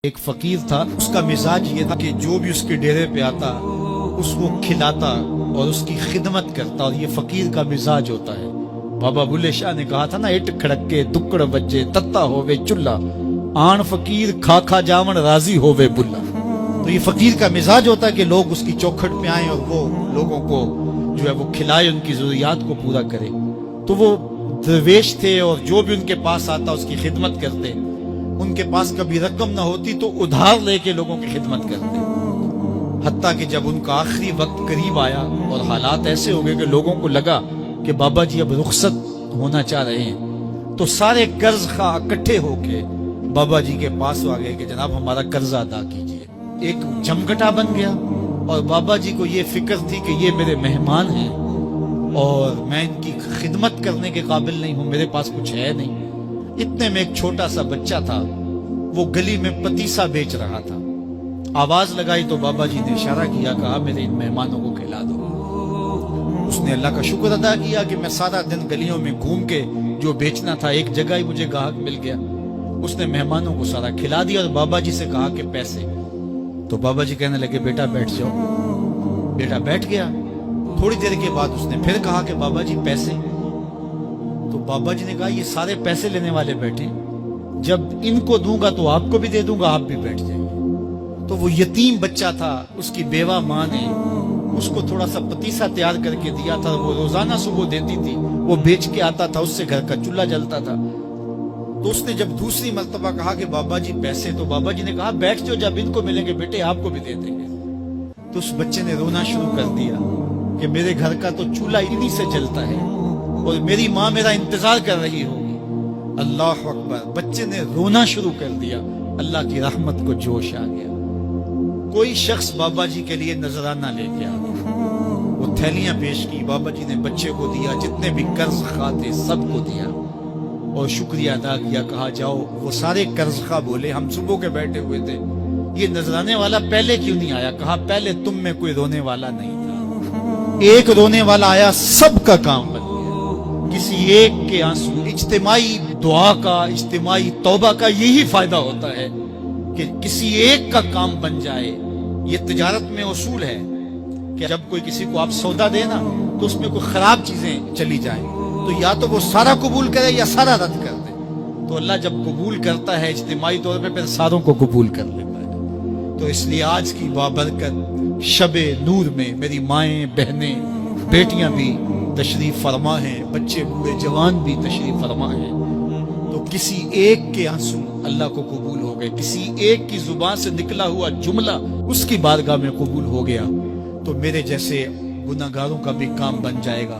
ایک فقیر تھا، اس کا مزاج یہ تھا کہ جو بھی اس کے ڈیرے پہ آتا اس کو کھلاتا اور اس کی خدمت کرتا، اور یہ فقیر کا مزاج ہوتا ہے۔ بابا بلے شاہ نے کہا تھا نا، اٹ کھڑکے دکڑ بجے تتا ہووے چلا، آن فقیر کھا کھا جاون راضی ہووے بلا۔ تو یہ فقیر کا مزاج ہوتا ہے کہ لوگ اس کی چوکھٹ پہ آئیں اور وہ لوگوں کو جو ہے وہ کھلائے، ان کی ضروریات کو پورا کرے۔ تو وہ درویش تھے اور جو بھی ان کے پاس آتا اس کی خدمت کرتے۔ ان کے پاس کبھی رقم نہ ہوتی تو ادھار لے کے لوگوں کی خدمت کرتے، حتیٰ کہ جب ان کا آخری وقت قریب آیا اور حالات ایسے ہو گئے کہ لوگوں کو لگا کہ بابا جی اب رخصت ہونا چاہ رہے ہیں، تو سارے قرض خواہ اکٹھے ہو کے بابا جی کے پاس آ گئے کہ جناب ہمارا قرضہ ادا کیجیے۔ ایک جمگٹا بن گیا، اور بابا جی کو یہ فکر تھی کہ یہ میرے مہمان ہیں اور میں ان کی خدمت کرنے کے قابل نہیں ہوں، میرے پاس کچھ ہے نہیں۔ اتنے میں ایک چھوٹا سا بچہ تھا، وہ گلی میں پتیسا بیچ رہا تھا۔ آواز لگائی تو بابا جی نے اشارہ کیا، کہا میرے ان مہمانوں کو کھلا دو۔ اس نے اللہ کا شکر ادا کیا کہ میں سارا دن گلیوں میں گھوم کے جو بیچنا تھا ایک جگہ ہی مجھے گاہک مل گیا۔ اس نے مہمانوں کو سارا کھلا دیا اور بابا جی سے کہا کہ پیسے۔ تو بابا جی کہنے لگے بیٹا بیٹھ جاؤ۔ بیٹا بیٹھ گیا۔ تھوڑی دیر کے بعد اس نے پھر کہا کہ بابا جی پیسے۔ تو بابا جی نے کہا یہ سارے پیسے لینے والے بیٹھے، جب ان کو دوں گا تو آپ کو بھی دے دوں گا، آپ بھی بیٹھ جائیں گے۔ تو وہ یتیم بچہ تھا، اس کی بیوہ ماں نے اس کو تھوڑا سا پتیسا تیار کر کے دیا تھا، وہ روزانہ صبح دیتی تھی، وہ بیچ کے آتا تھا، اس سے گھر کا چولہا جلتا تھا۔ تو اس نے جب دوسری مرتبہ کہا کہ بابا جی پیسے، تو بابا جی نے کہا بیٹھ جاؤ، جب ان کو ملیں گے بیٹے آپ کو بھی دے دیں گے۔ تو اس بچے نے رونا شروع کر دیا کہ میرے گھر کا تو چولہا انہی سے جلتا ہے اور میری ماں میرا انتظار کر رہی ہوگی۔ اللہ اکبر، بچے نے رونا شروع کر دیا۔ اللہ کی رحمت کو جوش آ گیا۔ کوئی شخص بابا جی کے لیے نذرانہ لے کے آ گیا، وہ تھیلیاں پیش کی، بابا جی نے بچے کو دیا، جتنے بھی قرض خواہ تھے سب کو دیا اور شکریہ ادا کیا۔ کہا جاؤ، وہ سارے قرض خواہ بولے ہم صبح کے بیٹھے ہوئے تھے، یہ نذرانے والا پہلے کیوں نہیں آیا؟ کہا پہلے تم میں کوئی رونے والا نہیں تھا، ایک رونے والا آیا، سب کا کام بن گیا۔ کسی ایک کے آنسو، اجتماعی دعا کا، اجتماعی توبہ کا یہی فائدہ ہوتا ہے کہ کسی ایک کا کام بن جائے۔ یہ تجارت میں اصول ہے کہ جب کوئی کسی کو آپ سودا دے نا تو اس میں کوئی خراب چیزیں چلی جائیں تو یا تو وہ سارا قبول کرے یا سارا رد کر دے۔ تو اللہ جب قبول کرتا ہے اجتماعی طور پہ، پھر ساروں کو قبول کر لیتا ہے۔ تو اس لیے آج کی بابرکت شب نور میں میری مائیں، بہنیں، بیٹیاں بھی تشریف فرما ہیں، بچے بوڑھے جوان بھی تشریف فرما ہیں۔ تو کسی ایک کے آنسو اللہ کو قبول ہو گئے، کسی ایک کی زبان سے نکلا ہوا جملہ اس کی بارگاہ میں قبول ہو گیا، تو میرے جیسے گناہگاروں کا بھی کام بن جائے گا۔